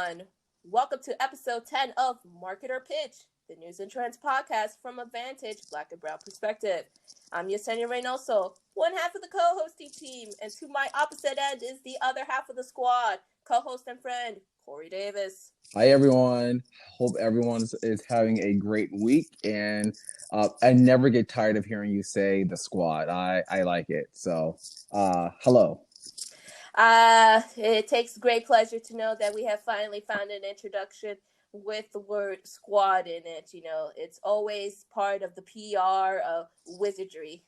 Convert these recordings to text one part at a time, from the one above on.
everyone. Welcome to episode 10 of Marketer Pitch, the news and trends podcast from a Vantage Black and Brown perspective. I'm Yesenia Reynoso, one half of the co-hosting team, and to my opposite end is the other half of the squad, co-host and friend, Corey Davis. Hi, everyone. Hope everyone is having a great week, and I never get tired of hearing you say the squad. I like it. So, hello. It takes great pleasure to know that we have finally found an introduction with the word squad in it. You know, it's always part of the PR wizardry.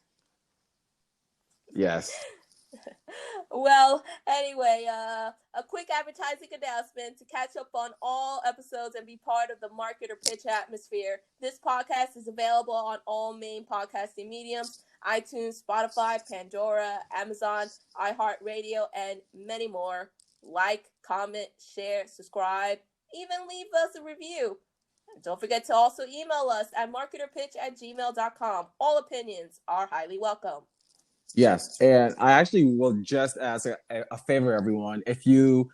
Yes. Well, anyway, a quick advertising announcement to catch up on all episodes and be part of the Marketer Pitch atmosphere. This podcast is available on all main podcasting mediums: iTunes, Spotify, Pandora, Amazon, iHeartRadio, and many more. Like, comment, share, subscribe, even leave us a review. And don't forget to also email us at marketerpitch@gmail.com. All opinions are highly welcome. Yes, and I actually will just ask a favor, everyone. If you've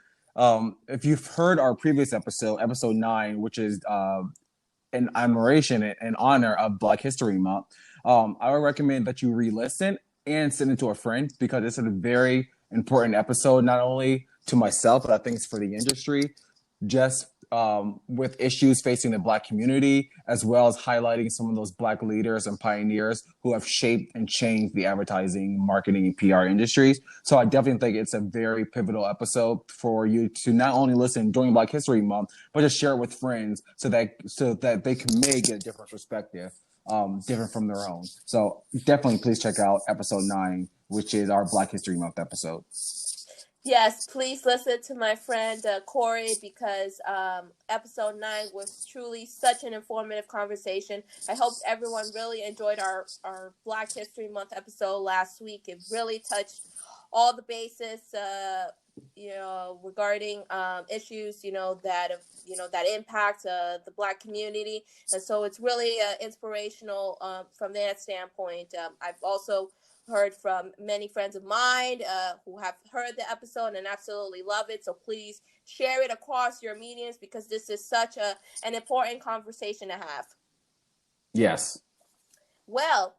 heard our previous episode 9, which is in admiration and honor of Black History Month, I would recommend that you re-listen and send it to a friend, because it's a very important episode, not only to myself, but I think it's for the industry, just with issues facing the Black community, as well as highlighting some of those Black leaders and pioneers who have shaped and changed the advertising, marketing, and PR industries. So I definitely think it's a very pivotal episode for you to not only listen during Black History Month, but just share it with friends so that they may get a different perspective, different from their own. So definitely please check out episode 9, which is our Black History Month episode. Yes, please listen to my friend Corey, because episode 9 was truly such an informative conversation. I hope everyone really enjoyed our Black History Month episode last week. It really touched all the bases, regarding issues, that impact the Black community. And so it's really inspirational from that standpoint. I've also heard from many friends of mine who have heard the episode and absolutely love it. So please share it across your mediums, because this is such an important conversation to have. Yes. Well,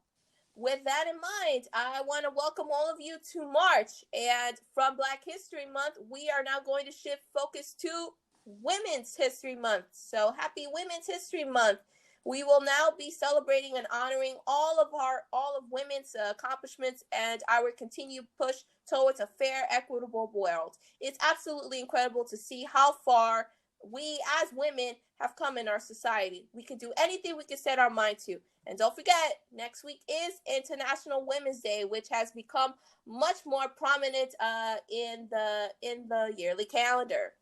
with that in mind, I want to welcome all of you to March. And from Black History Month, we are now going to shift focus to Women's History Month. So happy Women's History Month. We will now be celebrating and honoring all of women's accomplishments and our continued push towards a fair, equitable world. It's absolutely incredible to see how far we as women have come in our society. We can do anything we can set our mind to. And don't forget, next week is International Women's Day, which has become much more prominent in the yearly calendar.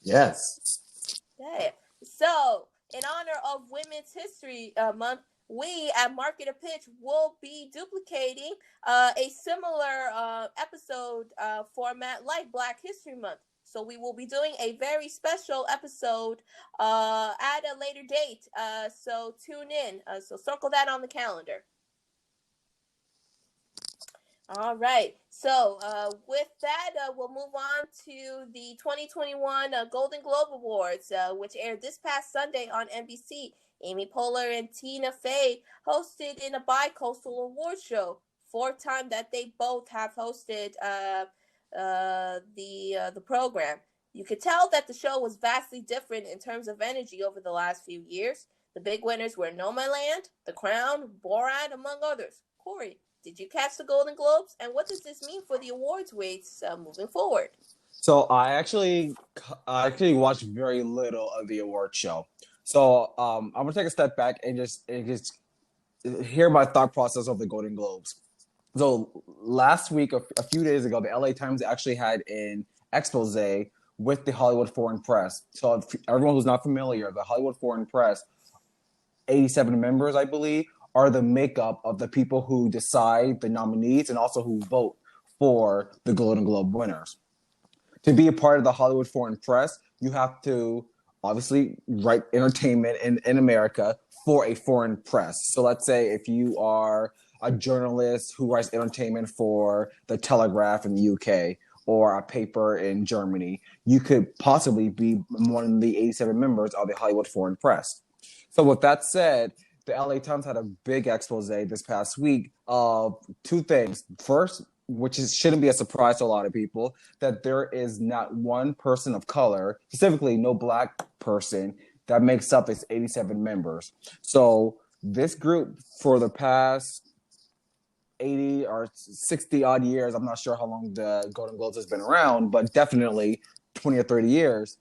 Yes. Okay. So, in honor of Women's History Month, we at Marketer Pitch will be duplicating a similar episode format like Black History Month. So we will be doing a very special episode at a later date. So tune in. So circle that on the calendar. All right. So with that, we'll move on to the 2021 Golden Globe Awards, which aired this past Sunday on NBC. Amy Poehler and Tina Fey hosted in a bi-coastal award show. 4th time that they both have hosted the program. You could tell that the show was vastly different in terms of energy over the last few years. The big winners were Nomadland, The Crown, Borat, among others. Corey, did you catch the Golden Globes? And what does this mean for the awards rates moving forward? So I actually watched very little of the award show. So I'm gonna take a step back and just hear my thought process of the Golden Globes. So last week, a few days ago, the LA Times actually had an expose with the Hollywood Foreign Press. So if everyone who's not familiar, the Hollywood Foreign Press, 87 members, I believe, are the makeup of the people who decide the nominees and also who vote for the Golden Globe winners. To be a part of the Hollywood Foreign Press, you have to obviously write entertainment in America for a foreign press. So let's say if you are a journalist who writes entertainment for The Telegraph in the UK, or a paper in Germany, you could possibly be one of the 87 members of the Hollywood Foreign Press. So with that said, the LA Times had a big expose this past week of two things. First, shouldn't be a surprise to a lot of people, that there is not one person of color, specifically no Black person, that makes up its 87 members. So this group, for the past 80 or 60 odd years, I'm not sure how long the Golden Globes has been around, but definitely 20 or 30 years,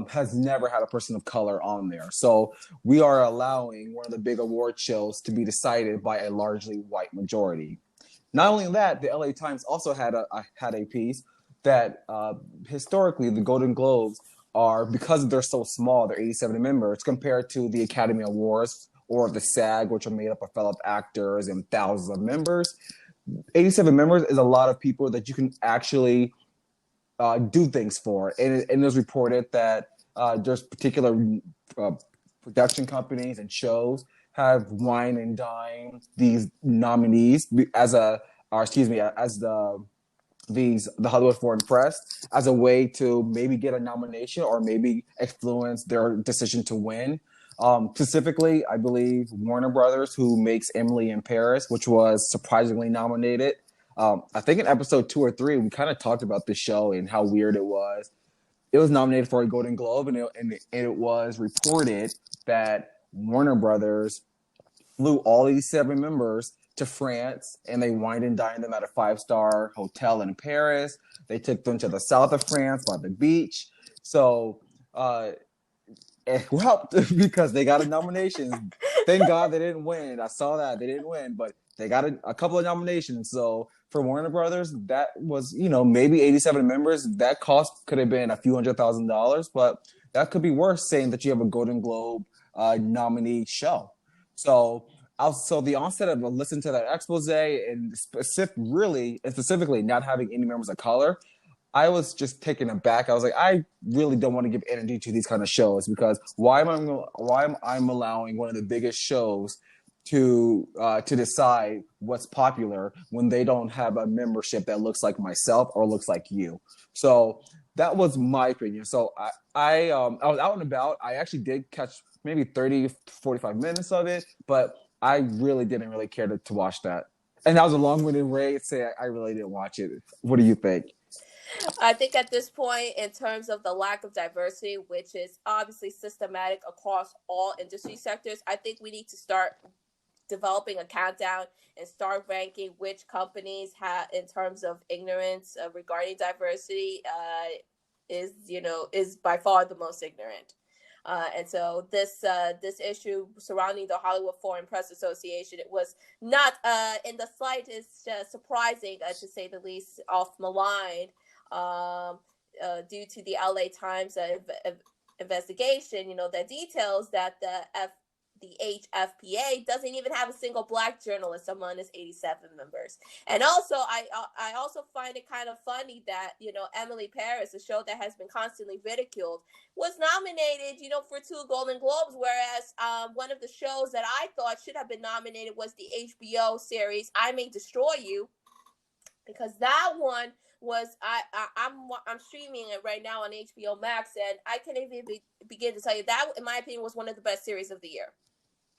has never had a person of color on there. So we are allowing one of the big award shows to be decided by a largely white majority. Not only that, the LA Times also had a piece that historically the Golden Globes are, because they're so small, they're 87 members, compared to the Academy Awards or the SAG, which are made up of fellow actors and thousands of members. 87 members is a lot of people that you can actually do things for. And it was reported that there's particular production companies and shows have wine and dine these nominees as the Hollywood Foreign Press as a way to maybe get a nomination or maybe influence their decision to win. Specifically, I believe Warner Brothers, who makes Emily in Paris, which was surprisingly nominated. I think in episode 2 or 3, we kind of talked about this show and how weird it was. It was nominated for a Golden Globe, and it was reported that Warner Brothers flew all these 7 members to France, and they wined and dined them at a 5-star hotel in Paris. They took them to the south of France by the beach. So it helped because they got a nomination. Thank God they didn't win. I saw that they didn't win, but they got a couple of nominations. So for Warner Brothers, that was, maybe 87 members. That cost could have been a few $100,000, but that could be worse, saying that you have a Golden Globe nominee show. So the onset of listening to that expose and specifically not having any members of color, I was just taken aback. I was like, I really don't want to give energy to these kind of shows, because why am I allowing one of the biggest shows to decide what's popular when they don't have a membership that looks like myself or looks like you? So that was my opinion. So I was out and about. I actually did catch maybe 30, 45 minutes of it, but I really didn't really care to watch that. And that was a long-winded way to say I really didn't watch it. What do you think? I think at this point, in terms of the lack of diversity, which is obviously systematic across all industry sectors, I think we need to start developing a countdown and start ranking which companies have, in terms of ignorance regarding diversity, is by far the most ignorant. And so this issue surrounding the Hollywood Foreign Press Association, it was not in the slightest surprising, to say the least, off maligned due to the LA Times investigation, that details that the HFPA doesn't even have a single Black journalist among its 87 members. And also, I also find it kind of funny that, Emily Paris, a show that has been constantly ridiculed, was nominated, for 2 Golden Globes, whereas one of the shows that I thought should have been nominated was the HBO series I May Destroy You, because that one was I'm streaming it right now on HBO Max, and I can't even begin to tell you that, in my opinion, was one of the best series of the year.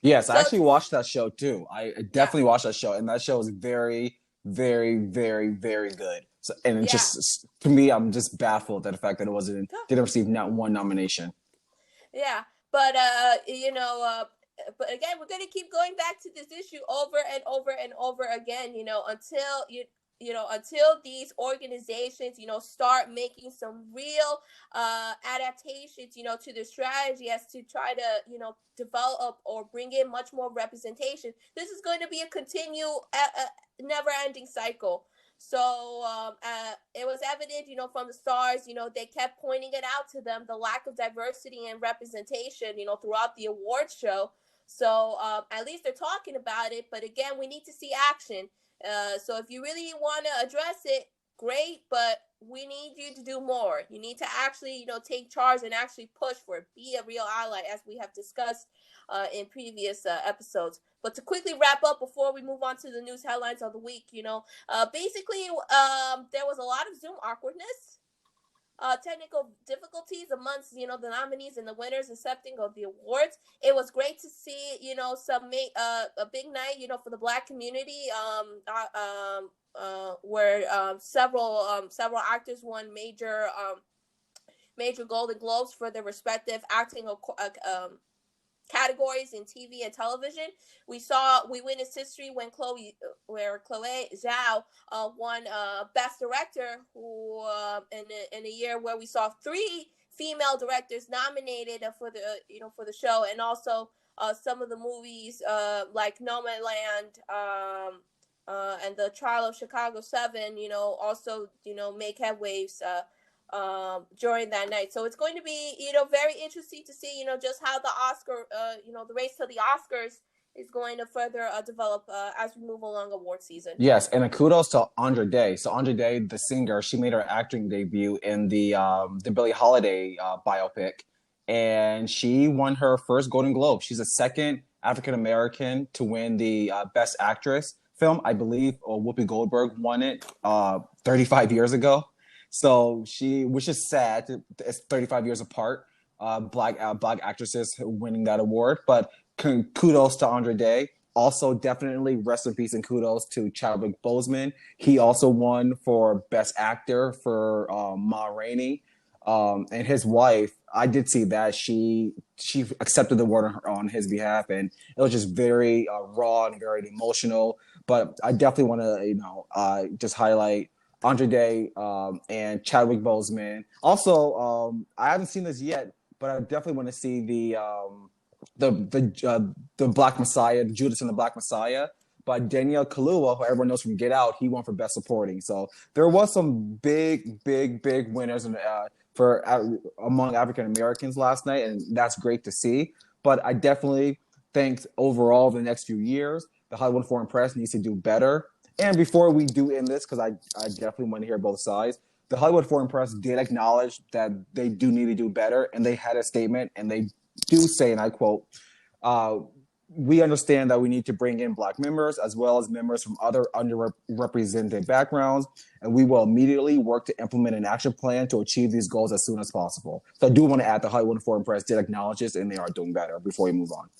Yes, I actually watched that show too. I definitely watched that show, and that show is very, very, very, very good. So, and it just, to me, I'm just baffled at the fact that it didn't receive not one nomination. Yeah, but but again, we're gonna keep going back to this issue over and over and over again. Until these organizations, start making some real adaptations, to their strategy as to try to, develop or bring in much more representation. This is going to be a never-ending cycle. So it was evident, from the stars, they kept pointing it out to them, the lack of diversity and representation, throughout the award show. So at least they're talking about it. But again, we need to see action. So if you really want to address it, great. But we need you to do more. You need to actually, take charge and actually push for it. Be a real ally, as we have discussed in previous episodes. But to quickly wrap up before we move on to the news headlines of the week, basically, there was a lot of Zoom awkwardness, technical difficulties amongst the nominees and the winners accepting of the awards. It was great to see a big night for the Black community, where several actors won major Golden Globes for their respective acting categories in TV and television. We witnessed history where Chloe Zhao won Best Director, who in a year where we saw 3 female directors nominated for the show, and also some of the movies like Nomadland and The Trial of Chicago 7, also make headwaves during that night. So it's going to be, very interesting to see, just how the race to the Oscars is going to further develop as we move along award season. Yes, and a kudos to Andra Day. So Andra Day, the singer, she made her acting debut in the Billie Holiday biopic, and she won her first Golden Globe. She's the second African American to win the Best Actress film. I believe Whoopi Goldberg won it 35 years ago. So which is sad. It's 35 years apart. Black actresses winning that award, but kudos to Andra Day. Also, definitely rest in peace and kudos to Chadwick Boseman. He also won for Best Actor for Ma Rainey, and his wife. I did see that she accepted the award on his behalf, and it was just very raw and very emotional. But I definitely want to just highlight Andra Day and Chadwick Boseman. Also, I haven't seen this yet, but I definitely want to see the Black Messiah, Judas and the Black Messiah, by Daniel Kaluuya, who everyone knows from Get Out. He won for Best Supporting. So there was some big winners among African Americans last night, and that's great to see. But I definitely think overall, the next few years, the Hollywood Foreign Press needs to do better. And before we do end this, because I definitely want to hear both sides, the Hollywood Foreign Press did acknowledge that they do need to do better, and they had a statement, and they do say, and I quote, we understand that we need to bring in Black members as well as members from other underrepresented backgrounds, and we will immediately work to implement an action plan to achieve these goals as soon as possible. So I do want to add the Hollywood Foreign Press did acknowledge this, and they are doing better before we move on.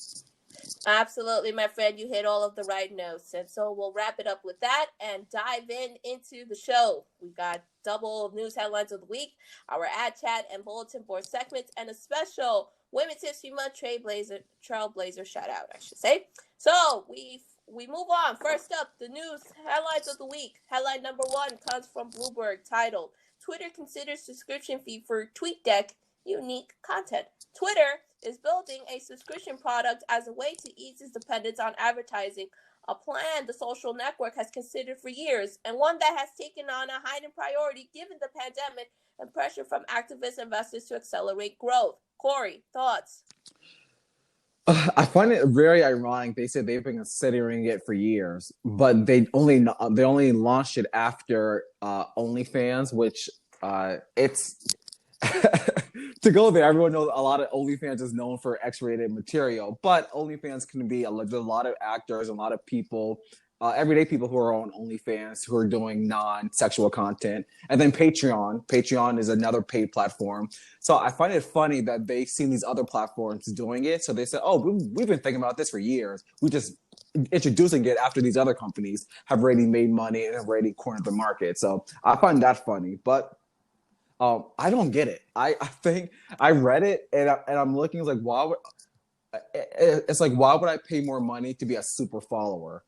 Absolutely, my friend. You hit all of the right notes. And so we'll wrap it up with that and dive into the show. We've got double news headlines of the week, our ad chat and bulletin board segments, and a special Women's History Month trailblazer shout out, I should say. So we move on. First up, the news headlines of the week. Headline number 1 comes from Bloomberg, titled, Twitter considers subscription fee for TweetDeck unique content. Twitter is building a subscription product as a way to ease its dependence on advertising, a plan the social network has considered for years, and one that has taken on a heightened priority given the pandemic and pressure from activist investors to accelerate growth. Corey, thoughts? I find it very ironic. They said they've been considering it for years, but they only launched it after OnlyFans, which it's to go there. Everyone knows a lot of OnlyFans is known for X-rated material, but OnlyFans can be there's a lot of actors, a lot of people, everyday people who are on OnlyFans who are doing non-sexual content, and then Patreon. Patreon is another paid platform. So I find it funny that they've seen these other platforms doing it. So they said, "Oh, we've been thinking about this for years. We just introducing it after these other companies have already made money and have already cornered the market." So I find that funny, but. I don't get it. I think I read it and I'm looking, it's like, why would I pay more money to be a super follower?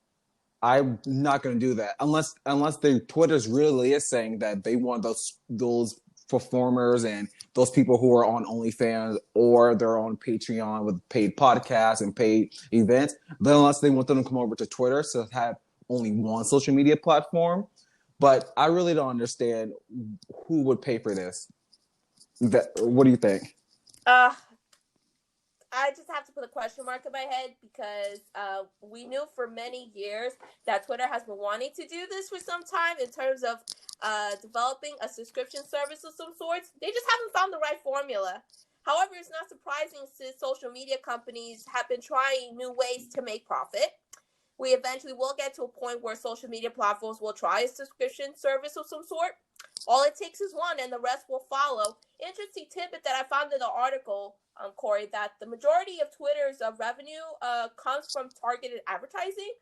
I'm not going to do that unless the Twitter's really is saying that they want those performers and those people who are on OnlyFans or they're on Patreon with paid podcasts and paid events. Then unless they want them to come over to Twitter to have only one social media platform. But I really don't understand who would pay for this. What do you think? I just have to put a question mark in my head because we knew for many years that Twitter has been wanting to do this for some time in terms of developing a subscription service of some sorts. They just haven't found the right formula. However, it's not surprising since social media companies have been trying new ways to make profit. We eventually will get to a point where social media platforms will try a subscription service of some sort. All it takes is one, and the rest will follow. Interesting tidbit that I found in the article, Corey, that the majority of Twitter's revenue comes from targeted advertising,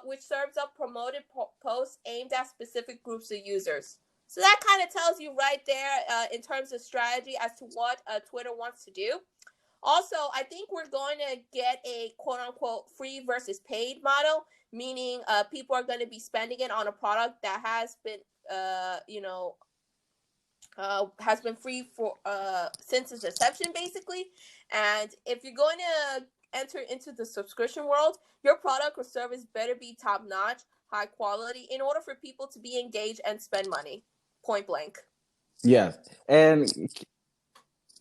which serves up promoted posts aimed at specific groups of users. So that kind of tells you right there in terms of strategy as to what Twitter wants to do. Also, I think we're going to get a quote-unquote free versus paid model, meaning people are going to be spending it on a product that has been, has been free for since its inception, basically. And if you're going to enter into the subscription world, your product or service better be top-notch, high quality, in order for people to be engaged and spend money. Point blank. Yeah, and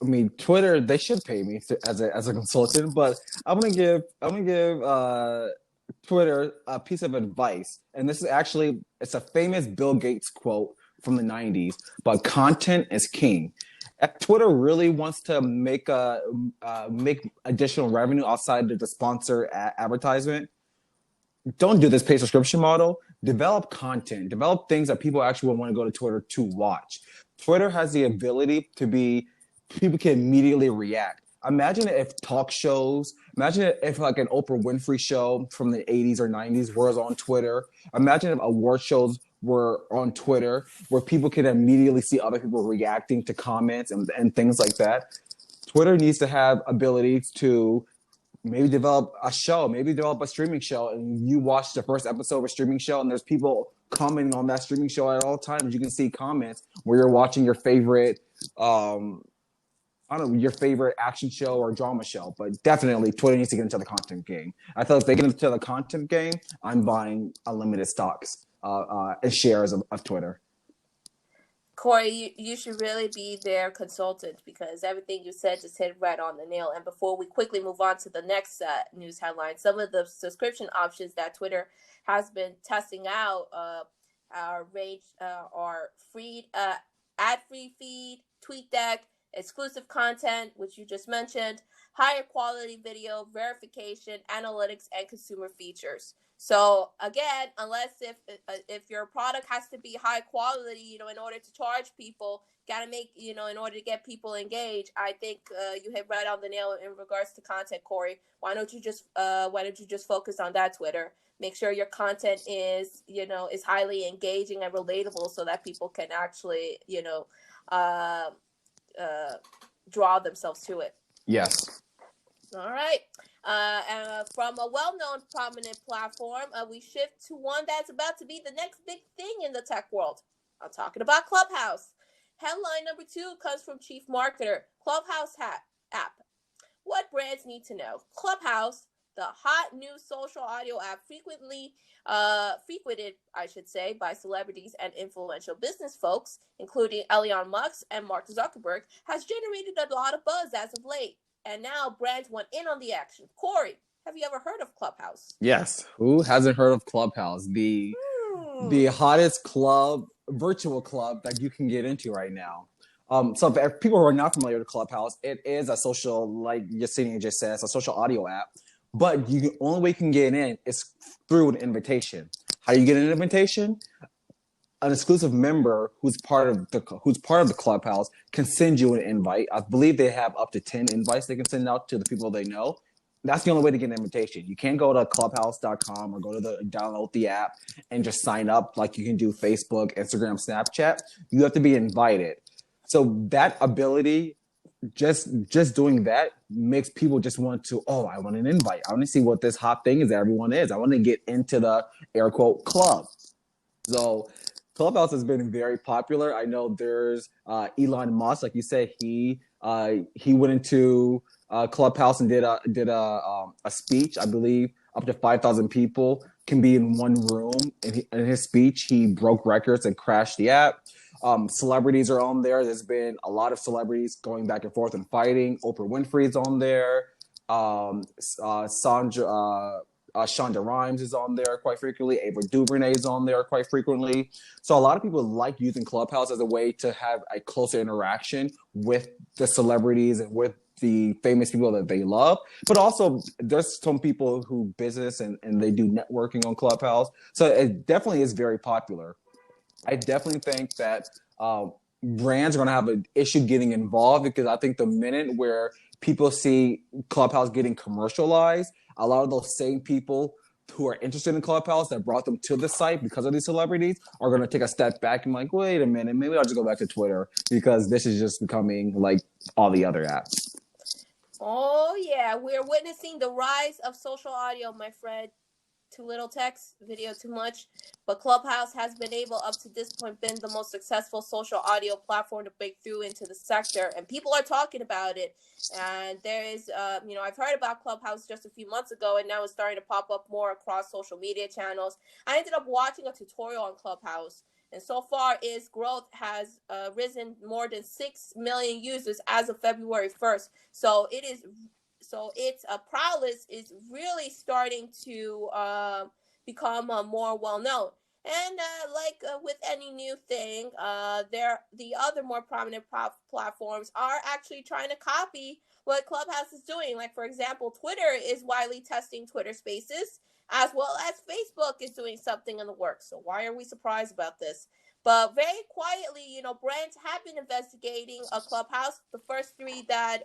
I mean, Twitter, they should pay me as a consultant, but I'm gonna give Twitter a piece of advice, and this is actually it's a famous Bill Gates quote from the '90s. But content is king. If Twitter really wants to make additional revenue outside of the sponsor advertisement, don't do this paid subscription model. Develop content. Develop things that people actually will want to go to Twitter to watch. Twitter has the ability to be people can immediately react. Imagine if talk shows, imagine if like an Oprah Winfrey show from the 80s or 90s was on Twitter. Imagine if award shows were on Twitter where people could immediately see other people reacting to comments and things like that. Twitter needs to have abilities to maybe develop a show, maybe develop a streaming show, and you watch the first episode of a streaming show and there's people commenting on that streaming show at all times. You can see comments where you're watching your favorite your favorite action show or drama show, but definitely Twitter needs to get into the content game. I thought if they get into the content game, I'm buying unlimited stocks and shares of Twitter. Corey, you should really be their consultant because everything you said just hit right on the nail. And before we quickly move on to the next news headline, some of the subscription options that Twitter has been testing out are free, ad-free feed, TweetDeck, exclusive content, which you just mentioned, higher quality video, verification, analytics, and consumer features. So again, unless if your product has to be high quality, in order to charge people, gotta make, in order to get people engaged, I think you hit right on the nail in regards to content, Corey. Why don't you just focus on that, Twitter? Make sure your content is highly engaging and relatable so that people can actually, draw themselves to it. Yes. All right. From a well-known prominent platform, we shift to one that's about to be the next big thing in the tech world. I'm talking about Clubhouse. Headline number 2 comes from Chief Marketer, Clubhouse app. What brands need to know? Clubhouse, the hot new social audio app frequented, I should say, by celebrities and influential business folks, including Elon Musk and Mark Zuckerberg, has generated a lot of buzz as of late. And now brands want in on the action. Corey, have you ever heard of Clubhouse? Yes. Who hasn't heard of Clubhouse? The hottest virtual club that you can get into right now. So if people who are not familiar with Clubhouse, it is a social, like Yesenia just said, it's a social audio app. But the only way you can get in is through an invitation. How do you get an invitation? An exclusive member who's part of the Clubhouse can send you an invite. I believe they have up to 10 invites they can send out to the people they know. That's the only way to get an invitation. You can't go to clubhouse.com or download the app and just sign up like you can do Facebook, Instagram, Snapchat. You have to be invited. So that ability, just doing that makes people just want to, I want an invite. I want to see what this hot thing is that everyone is. I want to get into the air quote club. So Clubhouse has been very popular. I know there's Elon Musk, like you said, he went into Clubhouse and did a speech. I believe up to 5,000 people can be in one room. In his speech, he broke records and crashed the app. Celebrities are on there. There's been a lot of celebrities going back and forth and fighting. Oprah Winfrey's on there. Shonda Rhimes is on there quite frequently. Ava DuVernay is on there quite frequently. So a lot of people like using Clubhouse as a way to have a closer interaction with the celebrities and with the famous people that they love. But also, there's some people who business and they do networking on Clubhouse. So it definitely is very popular. I definitely think that brands are going to have an issue getting involved, because I think the minute where people see Clubhouse getting commercialized, a lot of those same people who are interested in Clubhouse that brought them to the site because of these celebrities are going to take a step back and like, wait a minute, maybe I'll just go back to Twitter, because this is just becoming like all the other apps. Oh, yeah. We're witnessing the rise of social audio, my friend. Too little text, video too much. But Clubhouse has been able, up to this point, been the most successful social audio platform to break through into the sector. And people are talking about it. And there is, I've heard about Clubhouse just a few months ago, and now it's starting to pop up more across social media channels. I ended up watching a tutorial on Clubhouse. And so far, its growth has risen more than 6 million users as of February 1st. So its prowess is really starting to become more well known. And with any new thing, the other more prominent platforms are actually trying to copy what Clubhouse is doing. Like, for example, Twitter is widely testing Twitter Spaces, as well as Facebook is doing something in the works. So why are we surprised about this? But very quietly, brands have been investigating a Clubhouse. The first three that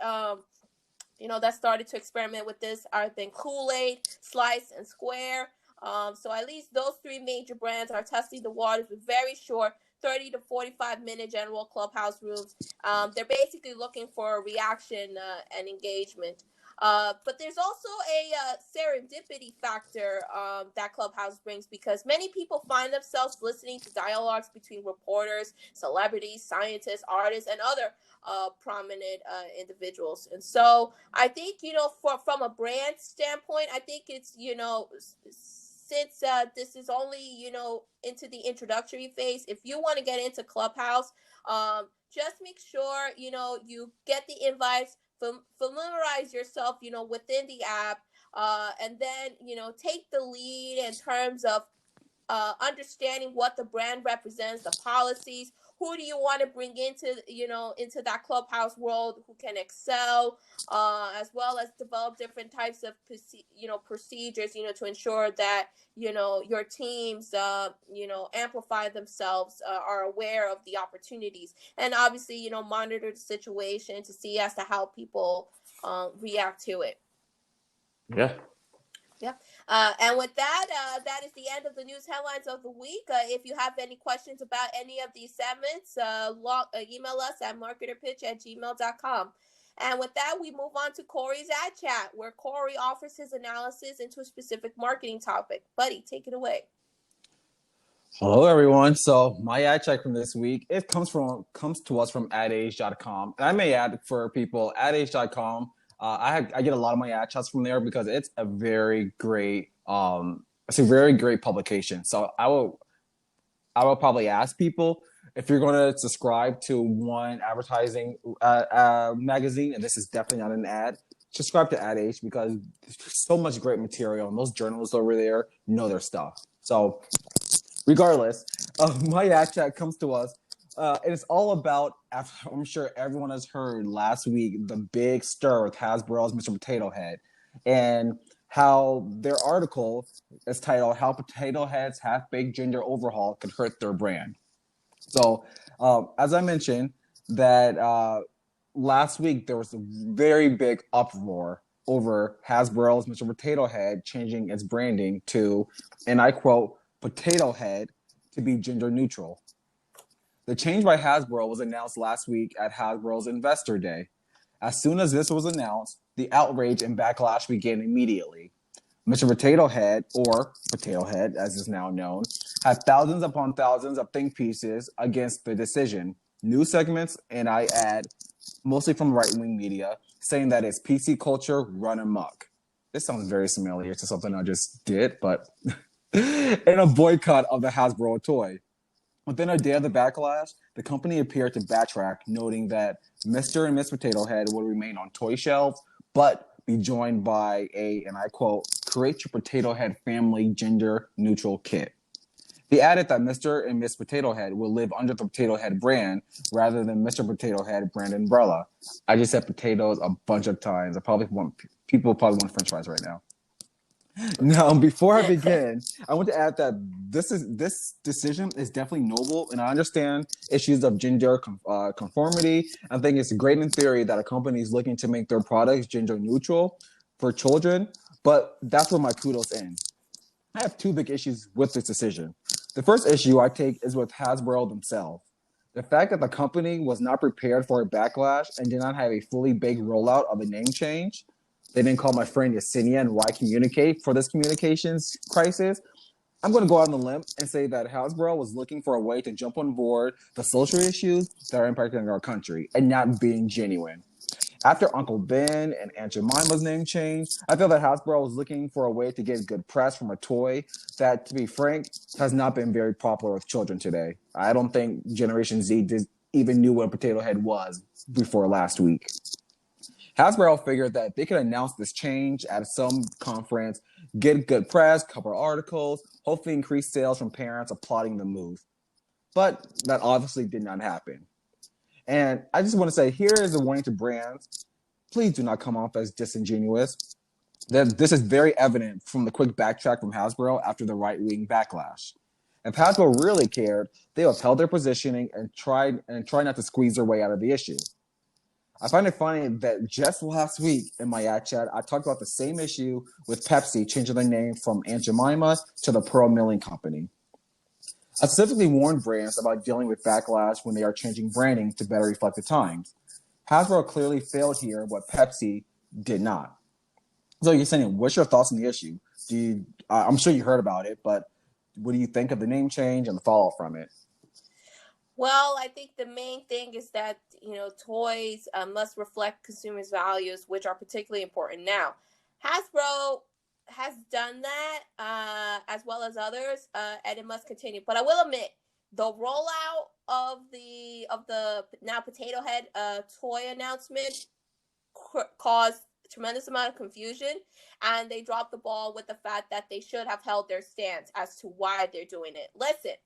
that started to experiment with this are then Kool-Aid, Slice, and Square. So at least those three major brands are testing the waters with very short 30 to 45-minute general Clubhouse rooms. They're basically looking for a reaction and engagement. But there's also a serendipity factor that Clubhouse brings, because many people find themselves listening to dialogues between reporters, celebrities, scientists, artists, and other prominent individuals. And so I think, from a brand standpoint, I think it's, since this is only, into the introductory phase, if you want to get into Clubhouse, just make sure, you get the invites, familiarize yourself, within the app, and then, take the lead in terms of understanding what the brand represents, the policies. Who do you want to bring into that Clubhouse world who can excel, as well as develop different types of procedures, to ensure that your teams amplify themselves, are aware of the opportunities, and obviously monitor the situation to see as to how people react to it. Yeah. Yeah. And with that, that is the end of the news headlines of the week. If you have any questions about any of these segments, email us at marketerpitch@gmail.com. And with that, we move on to Corey's Ad Chat, where Corey offers his analysis into a specific marketing topic. Buddy, take it away. Hello, everyone. So my ad check from this week, it comes to us from adage.com. And I may add for people, adage.com. I get a lot of my ad chats from there because it's a very great publication. So I will probably ask people, if you're going to subscribe to one advertising magazine, and this is definitely not an ad, subscribe to Ad Age, because there's so much great material, and those journalists over there know their stuff. So regardless, my ad chat comes to us. And it's all about, I'm sure everyone has heard last week, the big stir with Hasbro's Mr. Potato Head, and how their article is titled, "How Potato Head's Half-Baked Ginger Overhaul Could Hurt Their Brand." So, as I mentioned, that last week there was a very big uproar over Hasbro's Mr. Potato Head changing its branding to, and I quote, "Potato Head to be gender neutral." The change by Hasbro was announced last week at Hasbro's Investor Day. As soon as this was announced, the outrage and backlash began immediately. Mr. Potato Head, or Potato Head as is now known, had thousands upon thousands of think pieces against the decision. News segments, and I add, mostly from right-wing media, saying that it's PC culture run amok. This sounds very familiar to something I just did, but in a boycott of the Hasbro toy. Within a day of the backlash, the company appeared to backtrack, noting that Mr. and Miss Potato Head would remain on toy shelves, but be joined by a, and I quote, create your Potato Head family gender neutral kit. They added that Mr. and Miss Potato Head will live under the Potato Head brand rather than Mr. Potato Head brand umbrella. I just said potatoes a bunch of times. People probably want French fries right now. Now, before I begin, I want to add that this decision is definitely noble, and I understand issues of gender conformity. I think it's great in theory that a company is looking to make their products gender neutral for children, but that's where my kudos end. I have two big issues with this decision. The first issue I take is with Hasbro themselves. The fact that the company was not prepared for a backlash and did not have a fully baked rollout of a name change. They didn't call my friend Yesenia and Y Communicate for this communications crisis. I'm going to go out on a limb and say that Hasbro was looking for a way to jump on board the social issues that are impacting our country and not being genuine. After Uncle Ben and Aunt Jemima's name change, I feel that Hasbro was looking for a way to get good press from a toy that, to be frank, has not been very popular with children today. I don't think Generation Z even knew what a potato head was before last week. Hasbro figured that they could announce this change at some conference, get good press, cover articles, hopefully increase sales from parents applauding the move. But that obviously did not happen. And I just want to say, here is a warning to brands. Please do not come off as disingenuous. This is very evident from the quick backtrack from Hasbro after the right-wing backlash. If Hasbro really cared, they upheld their positioning and try not to squeeze their way out of the issue. I find it funny that just last week in my ad chat, I talked about the same issue with Pepsi changing their name from Aunt Jemima to the Pearl Milling Company. I specifically warned brands about dealing with backlash when they are changing branding to better reflect the times. Hasbro clearly failed here, but Pepsi did not. So Yesenia, what's your thoughts on the issue? I'm sure you heard about it, but what do you think of the name change and the fallout from it? Well, I think the main thing is that, toys must reflect consumers' values, which are particularly important now. Hasbro has done that, as well as others, and it must continue. But I will admit, the rollout of the now Potato Head toy announcement caused a tremendous amount of confusion, and they dropped the ball with the fact that they should have held their stance as to why they're doing it. Listen,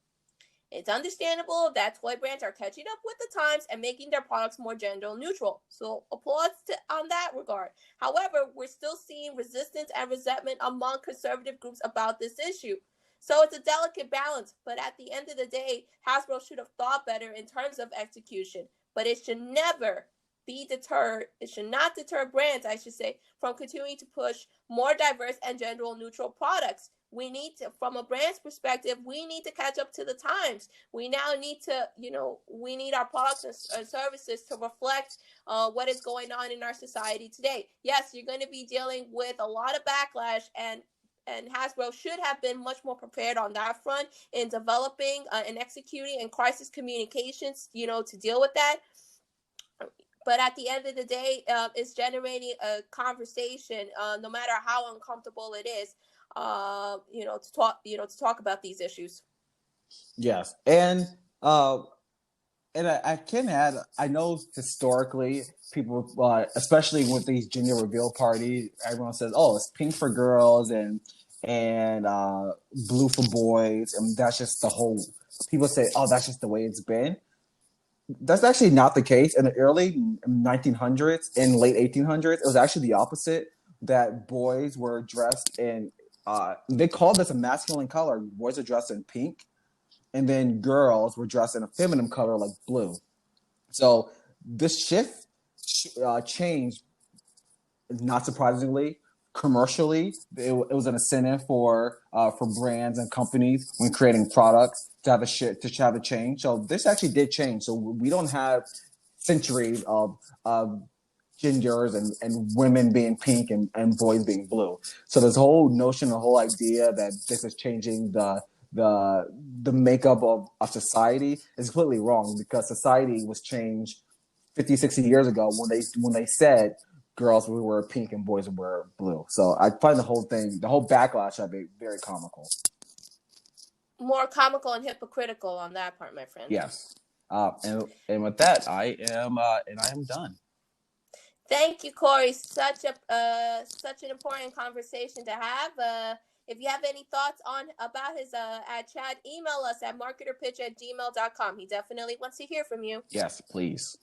it's understandable that toy brands are catching up with the times and making their products more gender neutral. So applause on that regard. However, we're still seeing resistance and resentment among conservative groups about this issue. So it's a delicate balance, but at the end of the day, Hasbro should have thought better in terms of execution. But it should never be deterred. It should not deter brands, I should say, from continuing to push more diverse and gender neutral products. We need to, from a brand's perspective, we need to catch up to the times. We now need to, we need our products and services to reflect what is going on in our society today. Yes, you're going to be dealing with a lot of backlash, and Hasbro should have been much more prepared on that front in developing and executing and crisis communications, to deal with that. But at the end of the day, it's generating a conversation, no matter how uncomfortable it is, to talk about these issues. Yes, and I can add, I know historically people, especially with these gender reveal parties, everyone says, "Oh, it's pink for girls and blue for boys," and that's just the whole. People say, "Oh, that's just the way it's been." That's actually not the case. In the early 1900s and late 1800s, it was actually the opposite. That boys were dressed in, they called this a masculine color. Boys are dressed in pink, and then girls were dressed in a feminine color like blue. So this shift changed, not surprisingly, commercially. It was an incentive for brands and companies when creating products to have a change. So this actually did change. So we don't have centuries of genders and women being pink and boys being blue. So this whole notion, the whole idea that this is changing the makeup of society is completely wrong, because society was changed 50, 60 years ago when they said girls would wear pink and boys would wear blue. So I find the whole backlash of it very comical. More comical and hypocritical on that part, my friend. Yes. And with that, I am done. Thank you, Corey. Such an important conversation to have. If you have any thoughts about his ad Chad, email us at marketerpitch@gmail.com. He definitely wants to hear from you. Yes, please.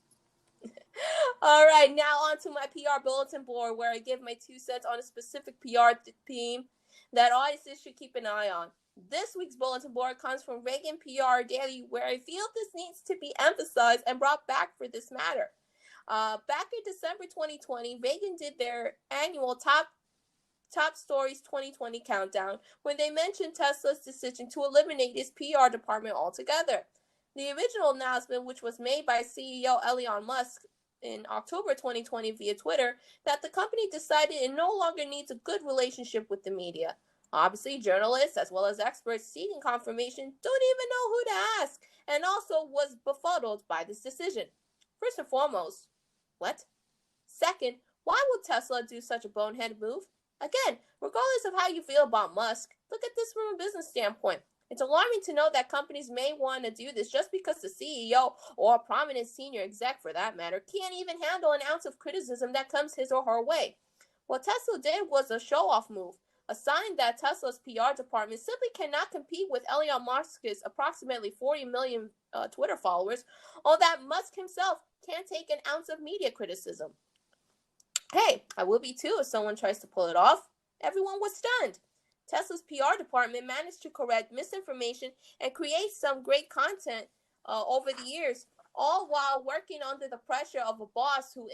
All right, now on to my PR bulletin board, where I give my 2 cents on a specific PR theme that audiences should keep an eye on. This week's bulletin board comes from Reagan PR Daily, where I feel this needs to be emphasized and brought back for this matter. Back in December 2020, Reagan did their annual top stories 2020 countdown, where they mentioned Tesla's decision to eliminate its PR department altogether. The original announcement, which was made by CEO Elon Musk in October 2020 via Twitter, that the company decided it no longer needs a good relationship with the media. Obviously, journalists as well as experts seeking confirmation don't even know who to ask, and also was befuddled by this decision. First and foremost, what? Second, why would Tesla do such a boneheaded move? Again, regardless of how you feel about Musk, look at this from a business standpoint. It's alarming to know that companies may want to do this just because the CEO, or a prominent senior exec for that matter, can't even handle an ounce of criticism that comes his or her way. What Tesla did was a show-off move, a sign that Tesla's PR department simply cannot compete with Elon Musk's approximately 40 million Twitter followers, or that Musk himself can't take an ounce of media criticism. Hey, I will be too if someone tries to pull it off. Everyone was stunned. Tesla's PR department managed to correct misinformation and create some great content over the years, all while working under the pressure of a boss who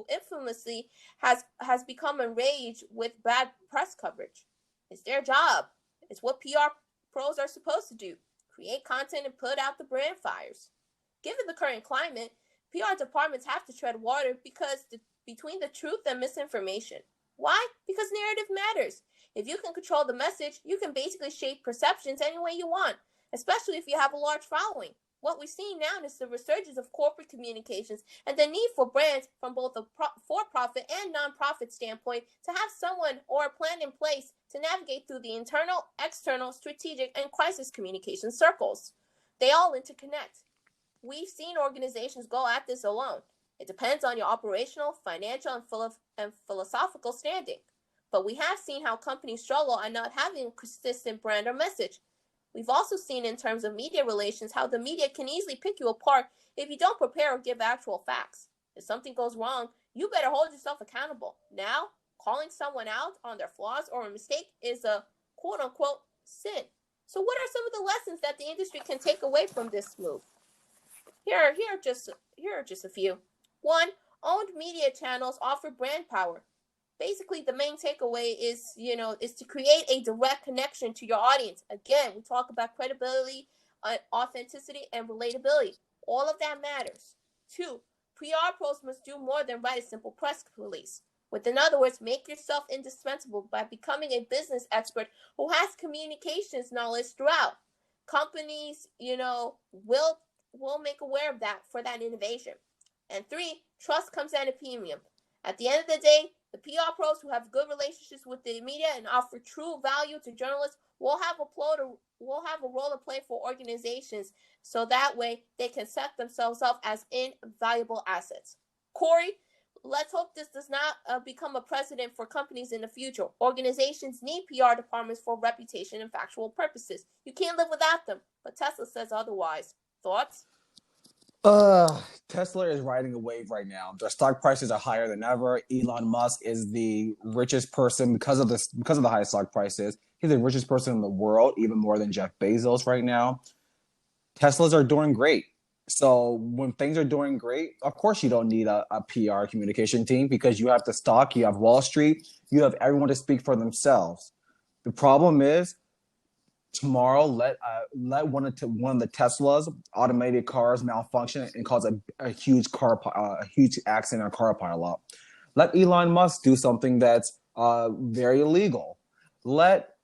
infamously has become enraged with bad press coverage. It's their job. It's what PR pros are supposed to do: create content and put out the brand fires. Given the current climate, PR departments have to tread water between the truth and misinformation. Why? Because narrative matters. If you can control the message, you can basically shape perceptions any way you want, especially if you have a large following. What we're seeing now is the resurgence of corporate communications and the need for brands from both a for-profit and non-profit standpoint to have someone or a plan in place to navigate through the internal, external, strategic, and crisis communication circles. They all interconnect. We've seen organizations go at this alone. It depends on your operational, financial, and philosophical standing. But we have seen how companies struggle at not having a consistent brand or message. We've also seen in terms of media relations how the media can easily pick you apart if you don't prepare or give actual facts. If something goes wrong, you better hold yourself accountable. Now, calling someone out on their flaws or a mistake is a quote-unquote sin. So what are some of the lessons that the industry can take away from this move? Here are just a few. 1. Owned media channels offer brand power. Basically, the main takeaway is to create a direct connection to your audience. Again, we talk about credibility, authenticity, and relatability. All of that matters. 2. PR pros must do more than write a simple press release. In other words, make yourself indispensable by becoming a business expert who has communications knowledge throughout. Companies, will make aware of that for that innovation. And 3, trust comes at a premium. At the end of the day, the PR pros who have good relationships with the media and offer true value to journalists will have a role to play for organizations, so that way they can set themselves up as invaluable assets. Corey, let's hope this does not become a precedent for companies in the future. Organizations need PR departments for reputation and factual purposes. You can't live without them, but Tesla says otherwise. Thoughts? Tesla is riding a wave right now. Their stock prices are higher than ever. Elon Musk is the richest person because of the high stock prices. He's the richest person in the world, even more than Jeff Bezos right now. Teslas are doing great. So when things are doing great, of course you don't need a PR communication team, because you have the stock, you have Wall Street, you have everyone to speak for themselves. The problem is, tomorrow let one of the Tesla's automated cars malfunction and cause a huge accident or car pileup. Let Elon Musk do something that's very illegal. Let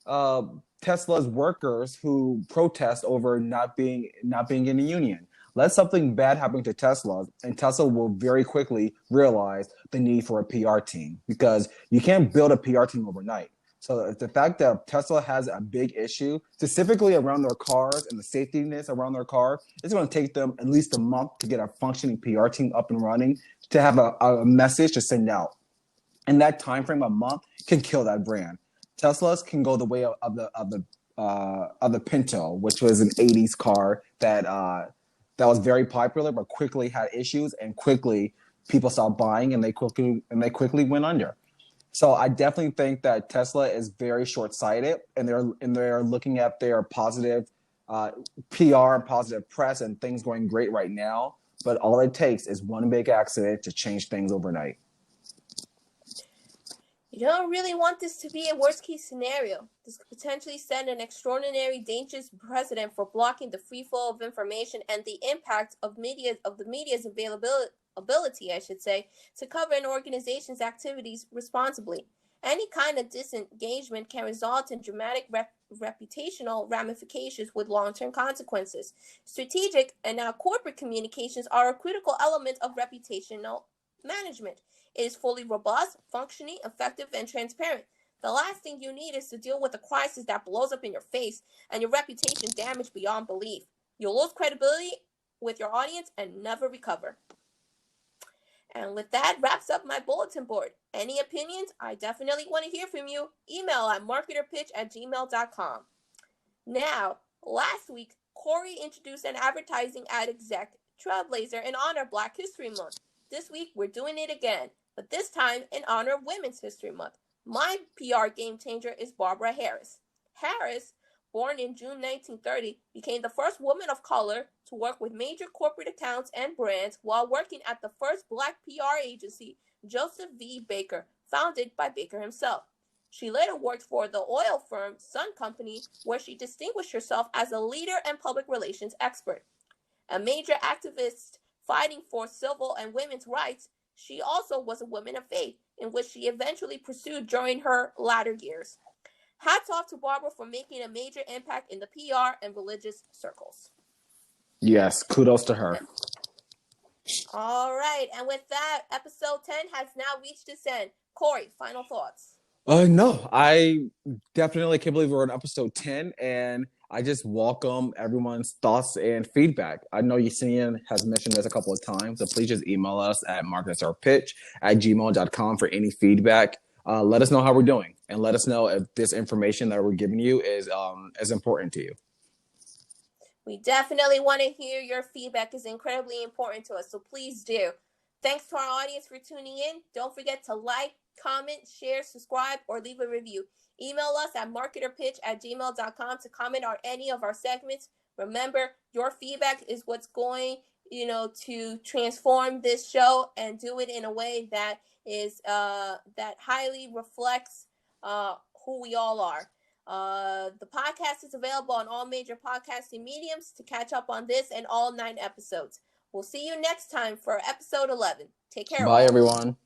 Tesla's workers who protest over not being in a union. Let something bad happen to Tesla, and Tesla will very quickly realize the need for a PR team, because you can't build a PR team overnight. So the fact that Tesla has a big issue, specifically around their cars and the safetiness around their car, it's going to take them at least a month to get a functioning PR team up and running to have a message to send out. And that time frame, a month, can kill that brand. Teslas can go the way of the Pinto, which was an '80s car that was very popular, but quickly had issues, and quickly people stopped buying, and they quickly went under. So I definitely think that Tesla is very short-sighted, and they're looking at their positive PR and positive press and things going great right now. But all it takes is one big accident to change things overnight. You don't really want this to be a worst-case scenario. This could potentially send an extraordinary, dangerous precedent for blocking the free flow of information and the impact of the media's ability, I should say, to cover an organization's activities responsibly. Any kind of disengagement can result in dramatic reputational ramifications with long-term consequences. Strategic and now corporate communications are a critical element of reputational management. It is fully robust, functioning, effective, and transparent. The last thing you need is to deal with a crisis that blows up in your face and your reputation damaged beyond belief. You'll lose credibility with your audience and never recover. And with that wraps up my bulletin board. Any opinions? I definitely want to hear from you. Email at marketerpitch@gmail.com. Now, last week, Corey introduced an advertising ad exec, Trailblazer, in honor of Black History Month. This week, we're doing it again, but this time in honor of Women's History Month. My PR game changer is Barbara Harris. Harris, born in June 1930, became the first woman of color to work with major corporate accounts and brands while working at the first Black PR agency, Joseph V. Baker, founded by Baker himself. She later worked for the oil firm Sun Company, where she distinguished herself as a leader and public relations expert. A major activist fighting for civil and women's rights, she also was a woman of faith, in which she eventually pursued during her latter years. Hats off to Barbara for making a major impact in the PR and religious circles. Yes, kudos to her. All right, and with that, episode 10 has now reached its end. Corey, final thoughts? No, I definitely can't believe we're on episode 10, and I just welcome everyone's thoughts and feedback. I know Yesenian has mentioned this a couple of times, so please just email us at marketerpitch@gmail.com for any feedback. Let us know how we're doing, and let us know if this information that we're giving you is important to you. We definitely want to hear your feedback. It's incredibly important to us, so please do. Thanks to our audience for tuning in. Don't forget to like, comment, share, subscribe, or leave a review. Email us at marketerpitch@gmail.com to comment on any of our segments. Remember, your feedback is what's going, to transform this show and do it in a way that is that highly reflects who we all are. The podcast is available on all major podcasting mediums to catch up on this and all 9 episodes. We'll see you next time for episode 11. Take care. Bye, everyone.